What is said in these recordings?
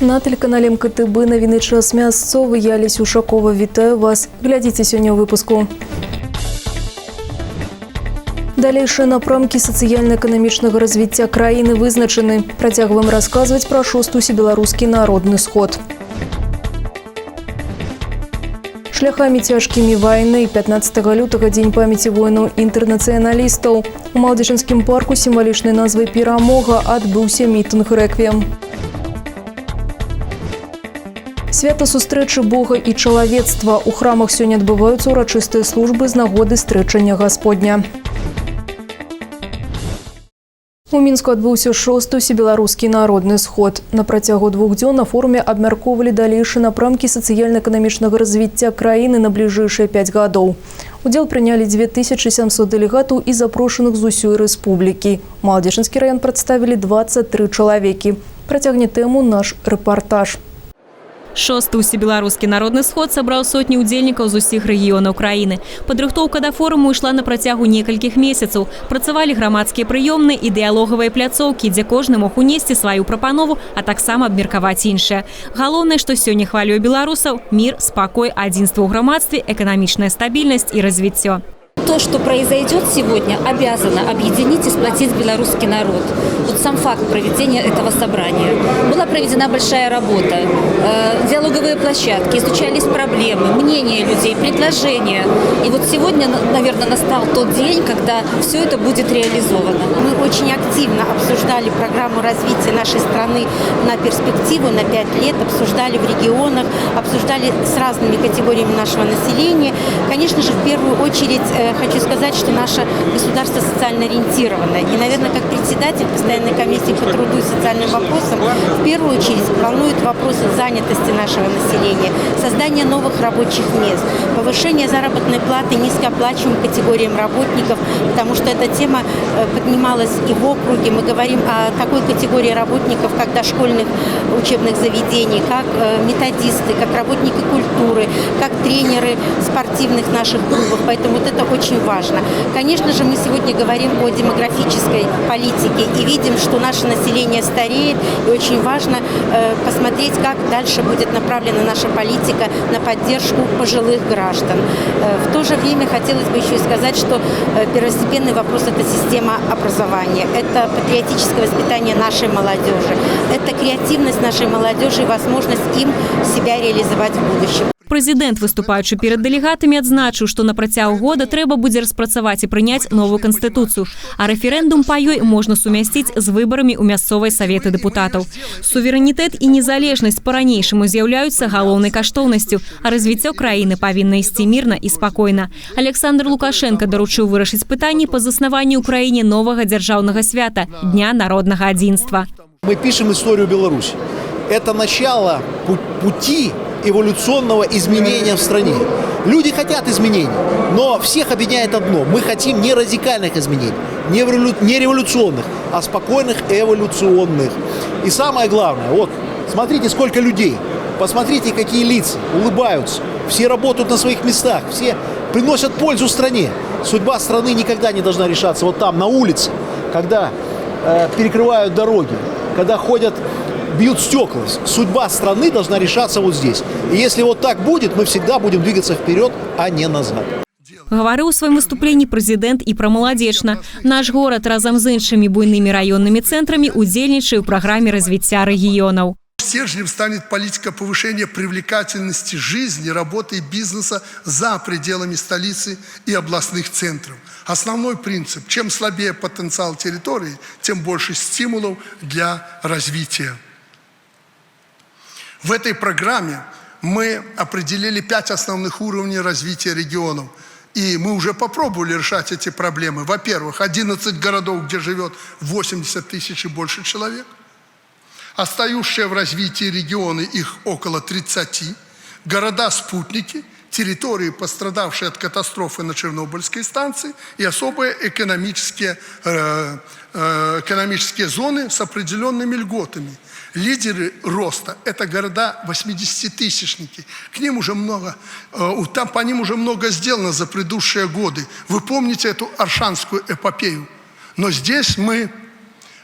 На телеканале МКТБ новины час мясцовы. Я Лесь Ушакова. Вітаю вас. Глядзіце сёння ў выпуску. Далейшыя напрамкі сацыяльна-эканамічнага развіцця краіны вызначаны. Працягваем расказваць пра 6-й усебеларускі народны сход. Шляхамі цяжкімі вайны 15 лютага дзень памяці воінаў-інтэрнацыяналістаў. У Малдзечанскім парку сімвалічнай назвай «Перамога» адбыўся мітынг рэквіем. Свята сустрэчы Бога і чалавецтва. У храмах сёння адбываюцца урачыстыя службы з нагоды стрэчання Гасподня. У Мінску адбыўся 6-й усебеларускі народны сход. На працягу 2 дзён на форуме абмяркоўвалі далейшыя напрамкі сацыяльна-эканамічнага развіцця краіны на бліжэйшыя 5 гадоў. Удзел прынялі 2700 дэлегатаў і запрошаных з усёй рэспублікі. Малдзечанскі раён прадставілі 23 чалавекі. Працягне тэму наш рэпартаж. 6-й усебеларускі народны сход сабраў сотні удзельнікаў з усіх рэгіёнаў краіны. Падрыхтоўка да форуму ішла на працягу некалькіх месяцаў. Працавалі грамадскія прыёмныя і дыялогавыя пляцоўкі, дзе кожны мог унесці сваю прапанову, а таксама абмеркаваць іншае. Галоўнае, што сёння хвалюе беларусаў – мір, спакой, адзінства ў грамадстве, эканамічная стабільнасць і развіццё. То, что произойдет сегодня, обязано объединить и сплотить белорусский народ. Вот сам факт проведения этого собрания. Была проведена большая работа, диалоговые площадки, изучались проблемы, мнения людей, предложения. И вот сегодня, наверное, настал тот день, когда все это будет реализовано. Мы очень активно обсуждали программу развития нашей страны на перспективу, на 5 лет, обсуждали в регионах, обсуждали с разными категориями нашего населения. Конечно же, в первую очередь хочу сказать, что наше государство социально ориентировано. И, наверное, как председатель постоянной комиссии по труду и социальным вопросам, в первую очередь волнует вопросы занятости нашего населения, создания новых рабочих мест, повышения заработной платы низкооплачиваемым категориям работников, потому что эта тема поднималась и в округе. Мы говорим о такой категории работников, как дошкольных учебных заведений, как методисты, как работники культуры, как тренеры спортивных наших клубов. Поэтому вот это очень важно. Конечно же, мы сегодня говорим о демографической политике и видим, что наше население стареет, и очень важно посмотреть, как дальше будет направлена наша политика на поддержку пожилых граждан. В то же время хотелось бы еще и сказать, что первостепенный вопрос – это система образования, это патриотическое воспитание нашей молодежи, это креативность нашей молодежи и возможность им себя реализовать в будущем. Прэзідэнт, выступаючы перад дэлегатамі, адзначыў, што на працягу года трэба будзе распрацаваць і прыняць новую канстытуцыю, а рэферэндум па ёй можна сумясціць з выбарамі ў мясцовыя саветы дэпутатаў. Суверэнітэт і незалежнасць па-ранейшаму з'яўляюцца галоўнай каштоўнасцю, а развіццё краіны павінна ісці мірна і спакойна. Александр Лукашенко даручыў вырашыць пытанні па заснаванні ў краіне новага дзяржаўнага свята – Дня народнага адзінства. Мы пишем историю Беларуси. Это начало пути эволюционного изменения в стране. Люди хотят изменений, но всех объединяет одно. Мы хотим не радикальных изменений, не революционных, а спокойных эволюционных. И самое главное, вот, смотрите, сколько людей. Посмотрите, какие лица, улыбаются. Все работают на своих местах, все приносят пользу стране. Судьба страны никогда не должна решаться вот там, на улице, когда перекрывают дороги, когда ходят, бьют стекла. Судьба страны должна решаться вот здесь. И если вот так будет, мы всегда будем двигаться вперед, а не назад. Гаварыў у сваім выступленні прэзідэнт і пра маладзечна. Наш горад разам з іншымі буйнымі раённымі цэнтрамі удзельнічае ў праграме развіцця рэгіёнаў. Стержнем станет политика повышения привлекательности жизни, работы и бизнеса за пределами столицы и областных центров. Основной принцип – чем слабее потенциал территории, тем больше стимулов для развития. В этой программе мы определили 5 основных уровней развития регионов. И мы уже попробовали решать эти проблемы. Во-первых, 11 городов, где живет 80 тысяч и больше человек. Остающие в развитии регионы, их около 30. Города-спутники, территории, пострадавшие от катастрофы на Чернобыльской станции, и особые экономические зоны с определенными льготами. Лидеры роста – это города 80-тысячники. К ним уже много, по ним уже много сделано за предыдущие годы. Вы помните эту Оршанскую эпопею. Но здесь мы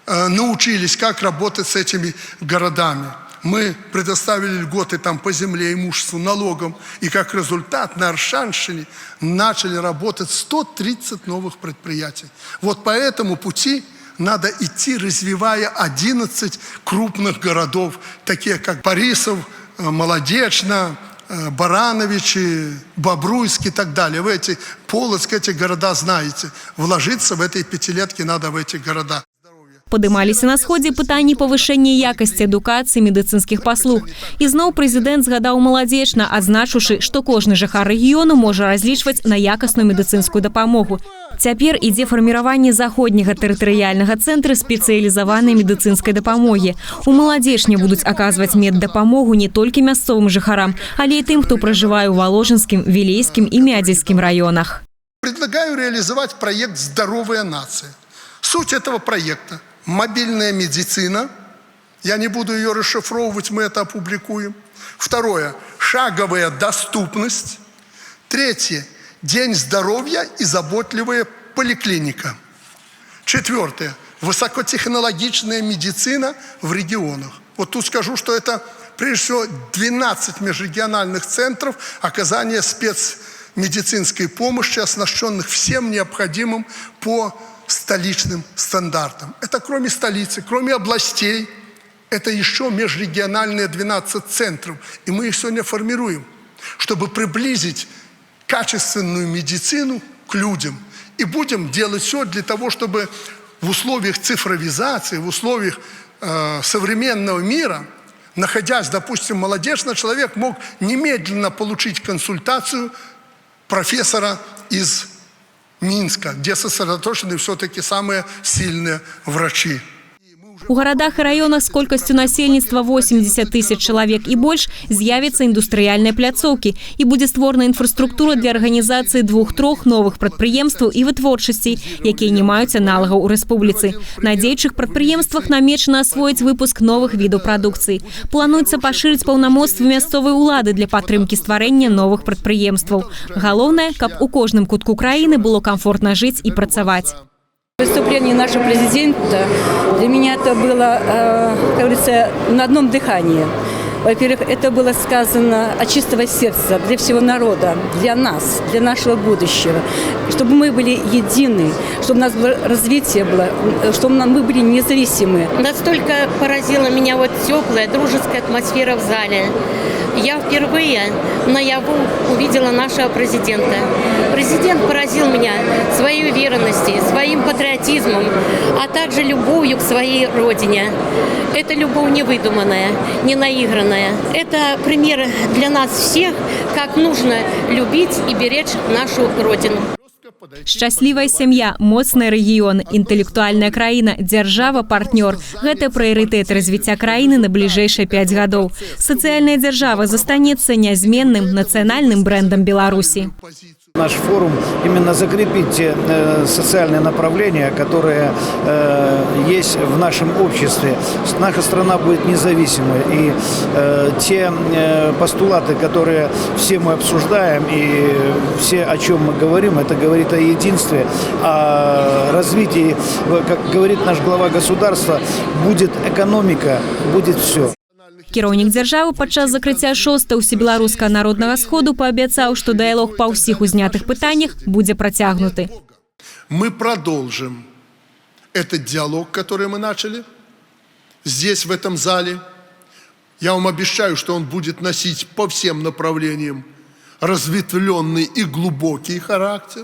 научились, как работать с этими городами. мы предоставили льготы там по земле, имуществу, налогам. И как результат на Аршанщине начали работать 130 новых предприятий. Вот по этому пути надо идти, развивая 11 крупных городов, такие как Борисов, Молодечно, Барановичи, Бобруйск и так далее. Вы эти Полоцк, эти города знаете. Вложиться в этой пятилетке надо в эти города. Падымаліся на сходзе пытанні павышэння якасці адукацыі медыцынскіх паслуг. Ізноў прэзідэнт згадаў Маладзечна, адзначыўшы, што кожны жыхар рэгіёну можа разлічваць на якасную медыцынскую дапамогу. Цяпер ідзе фарміраванне заходняга тэрытарыяльнага цэнтра спецыялізаванай медыцынскай дапамогі. У Маладзечне будуць аказваць меддапамогу не толькі мясцовым жыхарам, але і тым, хто пражывае ў Воложенскім, Вілейскім і Мядзельскім раёнах. Предлагаю реализовать проект «Здоровая нация». Суть этого проекта – мобильная медицина. Я не буду ее расшифровывать, мы это опубликуем. Второе – шаговая доступность. Третье – день здоровья и заботливая поликлиника. Четвертое – высокотехнологичная медицина в регионах. Вот тут скажу, что это прежде всего 12 межрегиональных центров оказания спецмедицинской помощи, оснащенных всем необходимым по столичным стандартам. Это кроме столицы, кроме областей, это еще межрегиональные 12 центров. И мы их сегодня формируем, чтобы приблизить качественную медицину к людям. И будем делать все для того, чтобы в условиях цифровизации, в условиях современного мира, находясь, допустим, в Молодечно, человек мог немедленно получить консультацию профессора из Минска, где сосредоточены все-таки самые сильные врачи. У гарадах і раёнах з колькасцю насельніцтва 80 тысяч чалавек і больш з'явяцца індустрыяльныя пляцоўкі і будзе створана інфраструктура для арганізацыі 2-3 новых прадпрыемстваў і вытворчасцей, якія не маюць аналагаў у рэспубліцы. На дзеючых прадпрыемствах намечана асвоіць выпуск новых відаў прадукцыі. Плануецца пашырыць паўнамоцтвы мясцовай улады для падтрымкі стварэння новых прадпрыемстваў. Галоўнае, каб у кожным кутку краіны было комфортна жыць і працаваць. Выступление нашего президента для меня это было, как говорится, на одном дыхании. Во-первых, это было сказано от чистого сердца для всего народа, для нас, для нашего будущего. Чтобы мы были едины, чтобы у нас было развитие было, чтобы мы были независимы. Настолько поразила меня вот теплая, дружеская атмосфера в зале. Я впервые наяву увидела нашего президента. Президент поразил меня своей уверенностью, своим патриотизмом, а также любовью к своей родине. Это любовь не выдуманная, не наигранная. Это пример для нас всех, как нужно любить и беречь нашу родину. Шчаслівая сям'я, моцны рэгіён, інтэлектуальная краіна, дзяржава, партнёр – гэта прыярытэт развіцця краіны на бліжэйшыя 5 гадоў. Сацыяльная дзяржава застанецца нязменным нацыянальным брэндам Беларусі. Наш форум именно закрепит те социальные направления, которые есть в нашем обществе. Наша страна будет независимой. И те постулаты, которые все мы обсуждаем и все, о чем мы говорим, это говорит о единстве, о развитии. Как говорит наш глава государства, будет экономика, будет все. Кіраўнік дзяржавы падчас закрыцця 6-го ўсебеларускага народнага сходу паабяцаў, што дыялог па ўсіх узнятых пытаннях будзе працягнуты. Мы продолжим этот диалог, который мы начали здесь, в этом зале. Я вам обещаю, что он будет носить по всем направлениям разветвленный и глубокий характер.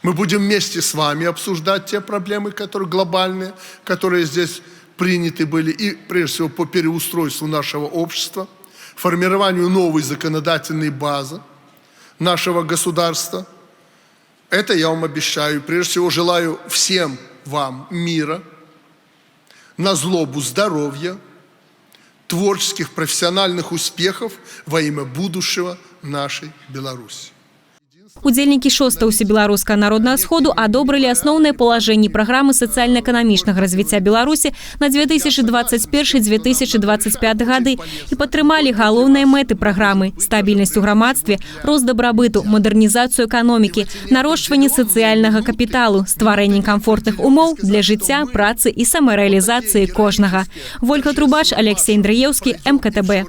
Мы будем вместе с вами обсуждать те проблемы, которые глобальные, которые здесь приняты были, и прежде всего по переустройству нашего общества, формированию новой законодательной базы нашего государства. Это я вам обещаю. Прежде всего желаю всем вам мира, на злобу здоровья, творческих, профессиональных успехов во имя будущего нашей Беларуси. Удзельнікі 6-го ўсебеларускага народнага сходу адобрылі асноўныя палажэнні праграмы сацыяльна-эканамічнага развіцця Беларусі на 2021-2025 гады і падтрымалі галоўныя мэты праграмы: стабільнасць у грамадстве, рост дабрабыту, мадэрнізацыю эканомікі, нарошчванне сацыяльнага капіталу, стварэнне камфортных умоў для жыцця, працы і самарэалізацыі кожнага. Вольга Трубач, Алексей Андреевский, МКТБ.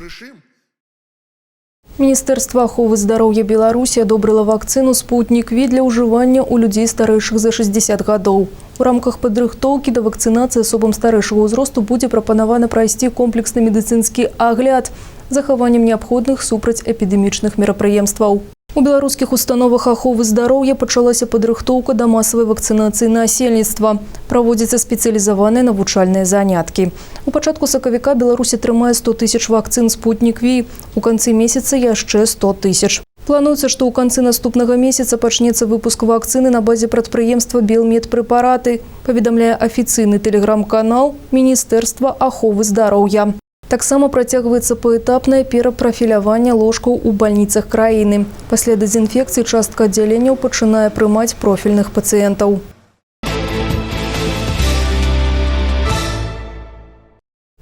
Міністэрства аховы здароўя Беларусі адобрыла вакцыну «Спутник Ви» для ўжывання ў людзей старэйшых за 60 гадоў. У рамках падрыхтоўкі да вакцынацыі асобам старэйшага ўзросту будзе прапанавана прайсці комплексны медыцынскі агляд з захаваннем неабходных супрацьэпідэмічных мерапрыемстваў. У беларускіх установах аховы здароўя пачалася падрыхтоўка да масавай вакцынацыі насельніцтва. Праводзяцца спецыялізаваныя навучальныя заняткі. У пачатку сакавіка Беларусь атрымае 100 тысяч вакцын «Спутник Ви». У канцы месяца яшчэ 100 тысяч. Плануецца, што ў канцы наступнага месяца пачнецца выпуск вакцыны на базе прадпрыемства «Белмедпрэпараты», паведамляе афіцыйны тэлеграм-канал Міністэрства аховы здароўя. Таксама працягваецца паэтапнае перапрафіляванне ложкаў у бальніцах краіны. Пасля дэзінфекцыі частка аддзяленняў пачынае прымаць профільных пацыентаў.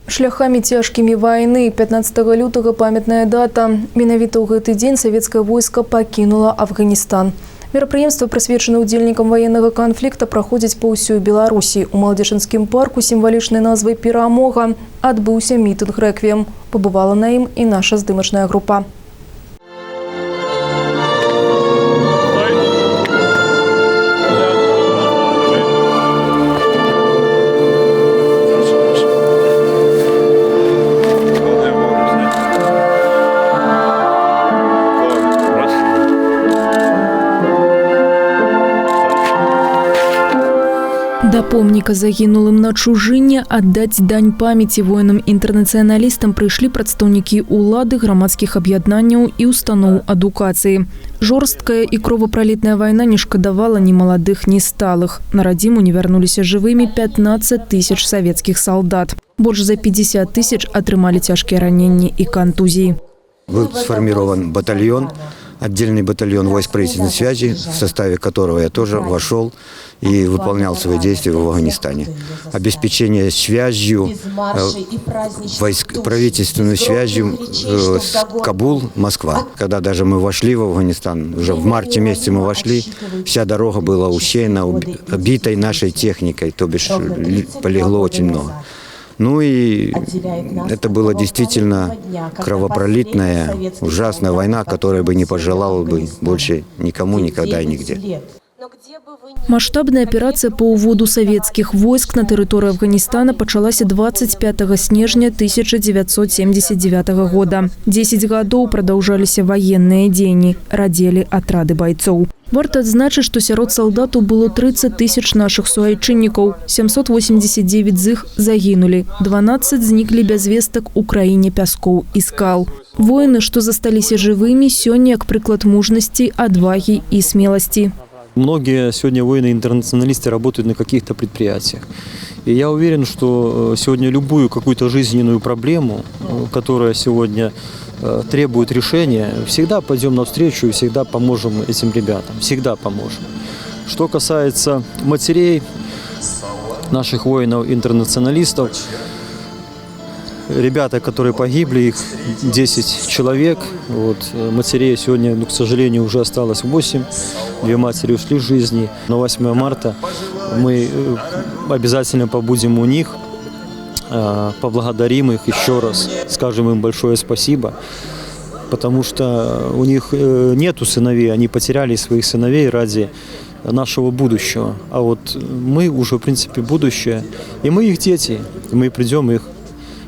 Шляхамі цяжкімі вайны 15 лютага памятная дата. Менавіта ў гэты дзень савецкае войска пакінула Афганістан. Мерапрыемства, прысвечанае удзельнікам ваеннага канфлікта, праходзіць па ўсёй Беларусі. У Маладзечынскім парку сімвалічнай назвай «Перамога» адбыўся мітынг-рэквіем. Пабывала на ім і наша здымачная група. Да помніка загінулым на чужыне аддаць дань памяці воінам-інтэрнацыяналістам прыйшлі прадстаўнікі ўлады, грамадскіх аб'яднанняў і устаноў адукацыі. Жорсткая і кровапралітная вайна не шкадавала ні маладых, ні сталых. На радзіму не вярнуліся жывымі 15 тысяч савецкіх салдат. Больш за 50 тысяч атрымалі цяжкія раненні і кантузіі. Был сформирован батальон, отдельный батальон войск правительственной связи, в составе которого я тоже вошел и выполнял свои действия в Афганистане. Обеспечение связью, правительственной связью Кабул, Москва. Когда даже мы вошли в Афганистан, уже в марте месяце мы вошли, вся дорога была усеяна убитой нашей техникой, то бишь полегло очень много. Ну и это была действительно кровопролитная, ужасная война, которая бы не пожелала бы больше никому, никогда и нигде. Масштабная аперацыя па ўводу савецкіх войск на тэрыторыю Афганістана пачалася 25 снежня 1979 года. 10 гадоў прадаўжаліся ваенныя дзеянні, радзелі атрады байцоў. Варта адзначыць, што сярод салдатаў было 30 тысяч нашых суайчыннікаў, 789 з іх загінулі, 12 зніклі без вестак у краіне пяскоў і скал. Воіны, што засталіся жывымі, сёння як прыклад мужнасці, адвагі і смеласці. Многие сегодня воины-интернационалисты работают на каких-то предприятиях. И я уверен, что сегодня любую какую-то жизненную проблему, которая сегодня требует решения, всегда пойдем навстречу и всегда поможем этим ребятам. Всегда поможем. Что касается матерей, наших воинов-интернационалистов, ребята, которые погибли, их 10 человек. Вот, матерей сегодня, к сожалению, уже осталось 8. 2 матери ушли с жизни. На 8 марта мы обязательно побудем у них, поблагодарим их еще раз, скажем им большое спасибо, потому что у них нету сыновей, они потеряли своих сыновей ради нашего будущего. А вот мы уже, в принципе, будущее, и мы их дети, и мы придем их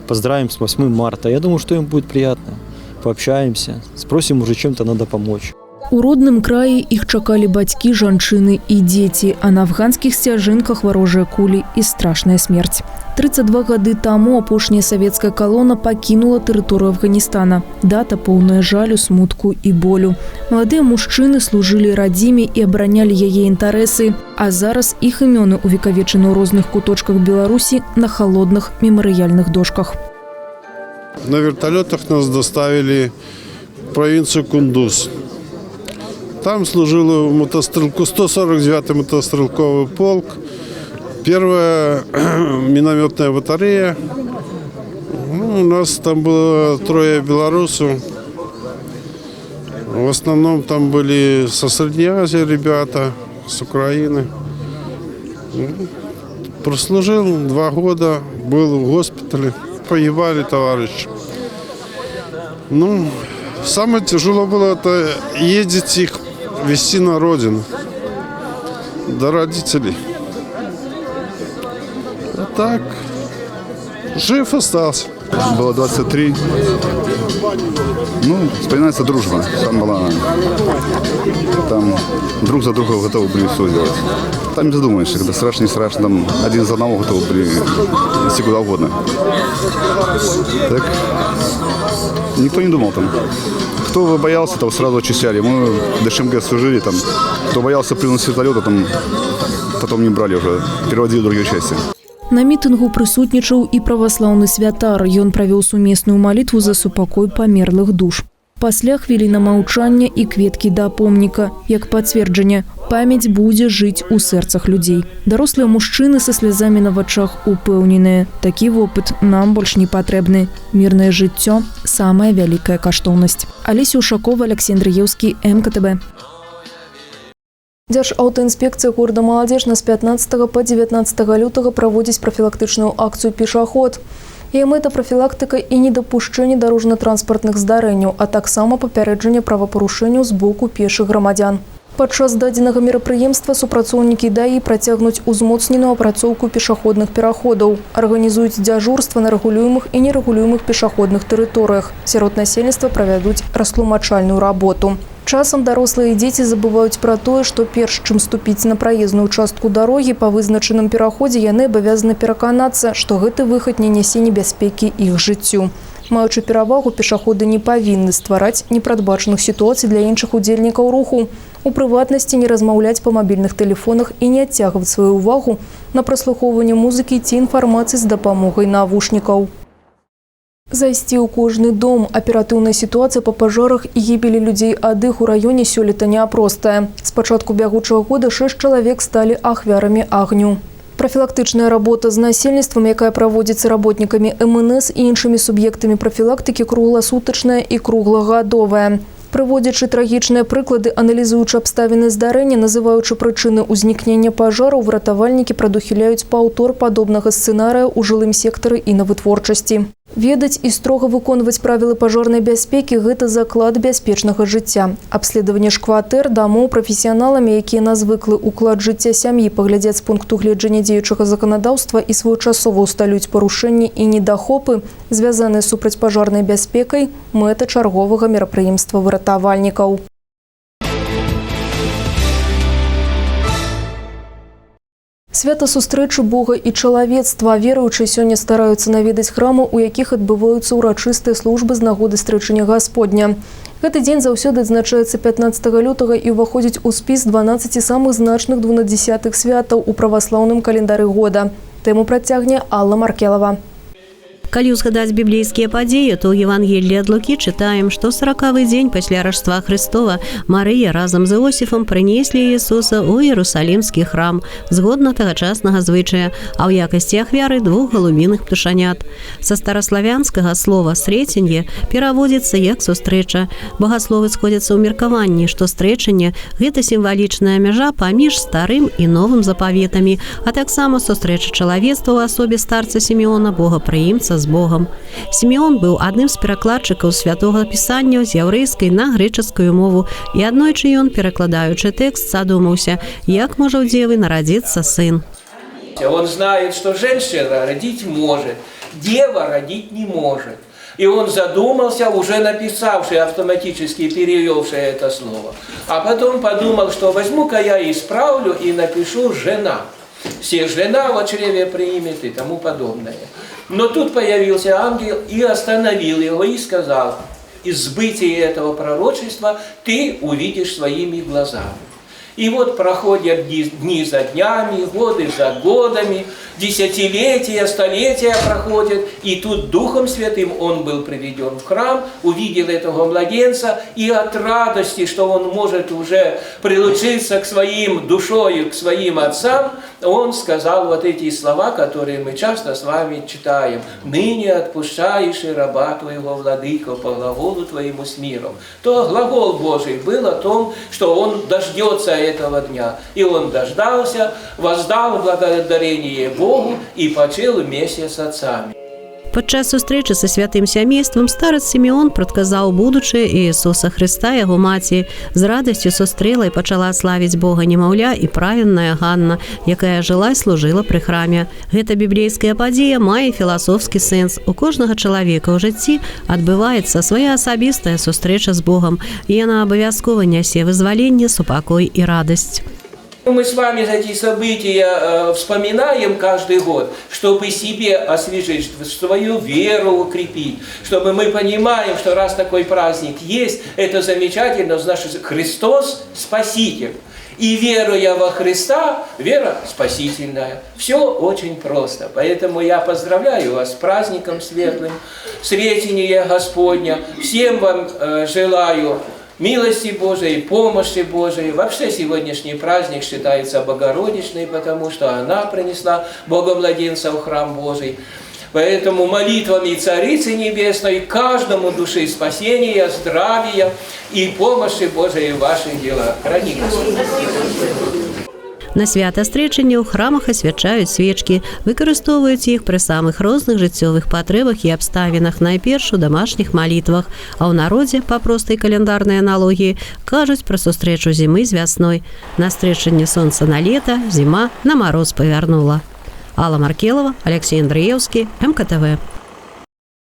поздравим с 8 марта. Я думаю, что им будет приятно. Пообщаемся, спросим, уже чем-то надо помочь. У родным краі іх чакалі бацькі, жанчыны і дзеці, а на афганскіх сцяжынках варожыя кулі і страшная смерць. 32 гады таму апошняя савецкая калона пакінула тэрыторыю Афганістана. Дата поўная жалю, смутку і болю. Маладыя мужчыны служылі радзіме і абаранялі яе інтарэсы, а зараз іх імёны увекавечаны ў розных куточках Беларусі на холодных мемарыяльных дошках. На вертолетах нас доставили в провинцию Кундуз. Там служил мотострелку, 149-й мотострелковый полк, первая минометная батарея. У нас там было 3 белорусов. В основном там были со Средней Азии ребята, с Украины. Прослужил 2 года, был в госпитале. Погибали товарищи. Самое тяжелое было это ездить их, везти на родину, до родителей. А так, жив остался. Было 23. Вспоминается дружба. Там была... Там друг за друга готовы были все делать. Там не задумаешься, когда страшно, не страшно. Там один за одного готовы были идти куда угодно. Так, никто не думал там. Кто боялся, того сразу очищали. Мы в ДШМГ служили, там, кто боялся прыгнуть с вертолета, там, потом не брали уже, переводили в другие части. На мітынгу прысутнічаў і праваслаўны святар. Ён правёў сумесную малітву за супакой памерлых душ. Пасля хвіліна маўчання і кветкі да помніка. Як пацверджанне, памяць будзе жыць у сэрцах людзей. Дарослыя мужчыны са слязамі на вачах упэўненыя. Такі вопыт нам больш не патрэбны. Мірнае жыццё – самая вялікая каштоўнасць. Алеся Ушакова, Алексей Андрыеўскі, МКТБ. Дзяржаўтаінспекцыя горада Маладзежна з 15 по 19 лютага праводзіць прафілактычную акцыю «Пешаход». Яе мэта прафілактыка і недапушчэнне дарожна-транспартных здарэнняў, а таксама папярэджанне правапарушэнняў з боку пешых грамадзян. Падчас дадзенага мерапрыемства супрацоўнікі ДАІ працягнуць узмоцненую апрацоўку пешаходных пераходаў, арганізуюць дзяжурства на рэгулюемых і нерэгулюемых пешаходных тэрыторыях. Сярод насельніцтва правядуць растлумачальную работу. Часам дарослыя і дзеці забываюць пра тое, што перш чым ступіць на праезную частку дарогі па вызначаным пераходзе, яны абавязаны пераканацца, што гэты выхад не нясе небяспекі іх жыццю. Маючы перавагу, пешаходы не павінны ствараць непрадбачаных сітуацый для іншых удзельнікаў руху. У прыватнасці не размаўляць па мабільных тэлефонах і не адцягваць сваю ўвагу на праслухоўванне музыкі ці інфармацыі з дапамогай навушнікаў. Зайсці ў кожны дом. Аператыўная сітуацыя па пажарах і гібелі людзей ад іх у раёне сёлета няпростая. З пачатку бягучага года 6 чалавек сталі ахвярамі агню. Прафілактычная работа з насельніцтвам, якая праводзіцца работнікамі МНС і іншымі суб'ектамі прафілактыкі, кругласутачная і круглагадовая. Прыводзячы трагічныя прыклады, аналізуючы абставіны здарэння, называючы прычыны ўзнікнення пажараў, выратавальнікі прадухіляюць паўтор падобнага сцэнарыя ў жылым сектары і на вытворчасці. Ведаць і строга выконваць правілы пажарнай бяспекі – гэта заклад бяспечнага жыцця. Абследаванне ж кватэр, дамоў прафесіяналамі, якія на звыклы ўклад жыцця сям'і паглядзяць з пункту гледжання дзеючага заканадаўства і своечасова ўсталююць парушэнні і недахопы, звязаныя з супрацьпажарнай бяспекай, мэта чарговага мерапрыемства выратавальнікаў. Свята сустрэчы Бога і чалавецтва. Веруючыя сёння стараюцца наведаць храмы, у якіх адбываюцца ўрачыстыя службы з нагоды стрэчання Гасподня. Гэты дзень заўсёды адзначаецца 15 лютага і ўваходзіць у спіс 12 самых значных 12 святаў у праваслаўным календары года. Тэму працягне Алла Маркелова. Калі ўзгадаць біблейскія падзеі, то ў Евангеліі ад Лукі чытаем, што 40-й дзень пасля Раждства Христова Марыя разам з Іосіфам прынеслі Ісуса ў Іерусалімскі храм, згодна тагачаснага звычая, а ў якасці ахвяры 2 галубіных птушанят. Са стараславянскага слова «срэценье» пераводзіцца як «сустрэча». Багасловы сходзяцца ў меркаванні, што стрэчанне – гэта сімвалічная мяжа паміж старым і новым запаветамі, а таксама сустрэча чалавецтва ў асобе старца Сімеона, богапрыімца з Богом. Сімеон быў адным з перакладчыкаў святога пісання з яўрэйскай на грэчаскую мову, і аднойчы ён, перакладаючы тэкст, задумаўся, як можа ў дзевы нарадзіцца сын. Он знает, что женщина родить может, дева родить не может. И он задумался, уже написавший, автоматически перевелший это слово. А потом подумал, что возьму-ка я исправлю и напишу «жена». Все жена в чреве примет и тому подобное. Но тут появился ангел и остановил его и сказал: из сбытия этого пророчества ты увидишь своими глазами. И вот проходят дни за днями, годы за годами, десятилетия, столетия проходят. И тут Духом Святым он был приведен в храм, увидел этого младенца, и от радости, что он может уже прилучиться к своим душою, к своим отцам, он сказал вот эти слова, которые мы часто с вами читаем. «Ныне отпущаешь и раба твоего, владыко, по глаголу твоему с миром». То глагол Божий был о том, что он дождется этого дня. И он дождался, воздал благодарение Богу и почил вместе с отцами. Падчас сустрэчы са святым сямействам старец Сімеон прадказаў будучае Ісуса Хрыста яго маці. З радасцю сустрэла і пачала славіць Бога немаўля і праведная Ганна, якая жыла і служыла пры храме. Гэта біблейская падзея мае філасофскі сэнс. У кожнага чалавека ў жыцці адбываецца свая асабістая сустрэча з Богам, і яна абавязкова нясе вызваленне, супакой і радасць. Мы с вами эти события вспоминаем каждый год, чтобы себе освежить, свою веру укрепить, чтобы мы понимаем, что раз такой праздник есть, это замечательно, значит, Христос Спаситель. И веруя во Христа, вера спасительная. Все очень просто. Поэтому я поздравляю вас с праздником светлым, Сретения Господня. Всем вам желаю милости Божией, помощи Божией. Вообще сегодняшний праздник считается Богородичный, потому что она принесла Бога-младенца в храм Божий. Поэтому молитвами Царицы Небесной каждому души спасения, здравия и помощи Божией в ваших делах. Храни Господь. На свята стречання ў храмах асвячаюць свечкі, выкарыстоўваюць іх пры самых розных жыццёвых патрэбах і абставінах, найперш у дамашніх малітвах, а ў народзе, па простай каляндарнай аналогіі, кажуць пра сустрэчу зімы з вясной. На стречанне сонца на лета, зіма на мароз павярнула. Алла Маркелова, Алексей Андреевский, МКТВ.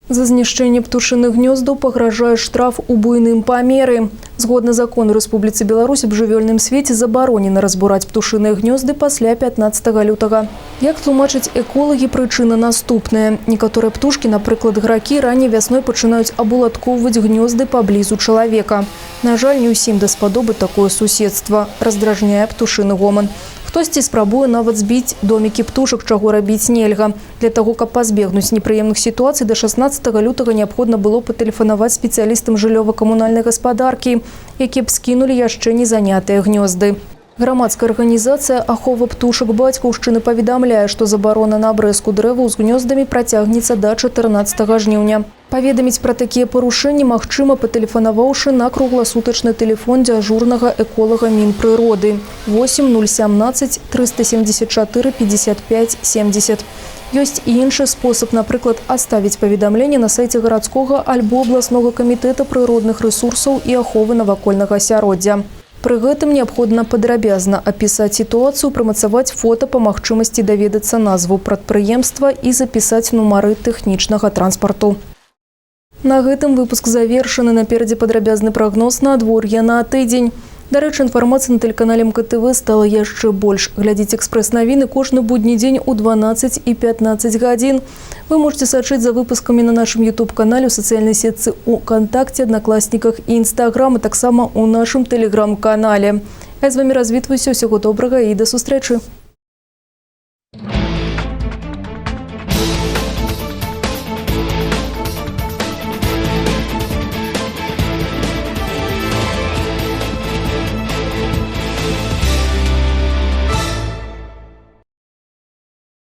За знішчэнне птушыных гнёздаў пагражае штраф у буйным памеры. Згодна закону Рэспубліцы Беларусь аб жывёльным свеце забаронена разбураць птушыныя гнёзды пасля 15 лютага. Як тлумачаць эколагі, прычына наступная. Некаторыя птушкі, напрыклад, гракі, раней вясной пачынаюць абуладкоўваць гнёзды паблізу чалавека. На жаль, не ўсім даспадобы такое суседства, раздражняе птушыны гоман. Хтосьці спрабуе нават збіць домікі птушак, чаго рабіць нельга. Для таго, каб пазбегнуць непрыемных сітуацый, да 16 лютага неабходна было патэлефанаваць спецыялістам жыллёва-камунальнай гаспадаркі, якія б скінулі яшчэ не занятыя гнёзды. Грамадская арганізацыя «Ахова птушак бацькаўшчыны» паведамляе, што забарона на абрэзку дрэваў з гнёздамі працягнецца да 14 жніўня. Паведаміць пра такія парушэнні магчыма, патэлефанаваўшы на кругласутачны тэлефон дзяжурнага эколага Мінпрыроды 8 017 374 55 70. Ёсць і іншы спосаб, напрыклад, аставіць паведамленне на сайце гарадскога альбо абласнога камітэта прыродных рэсурсаў і аховы навакольнага асяроддзя. Пры гэтым неабходна падрабязна апісаць сітуацыю, прымацаваць фота, па магчымасці даведацца назву прадпрыемства і запісаць нумары тэхнічнага транспарту. На гэтым выпуск завершаны. Наперадзе падрабязны прагноз надвор'я на тыдзень. Дарэчы, інфармацыі на тэлеканале МКТВ стала яшчэ больш. Глядзіце экспрэс-навіны кожны будні дзень у 12 і 15 гадзін. Вы можете сачыць за выпускамі на нашым YouTube-канале, у сацыяльнай сетцы УКонтакце, Аднакласніках і Інстаграм, а таксама у нашым Тэлеграм-канале. Я з вамі развітваюся. Усяго добрага і да сустрэчы.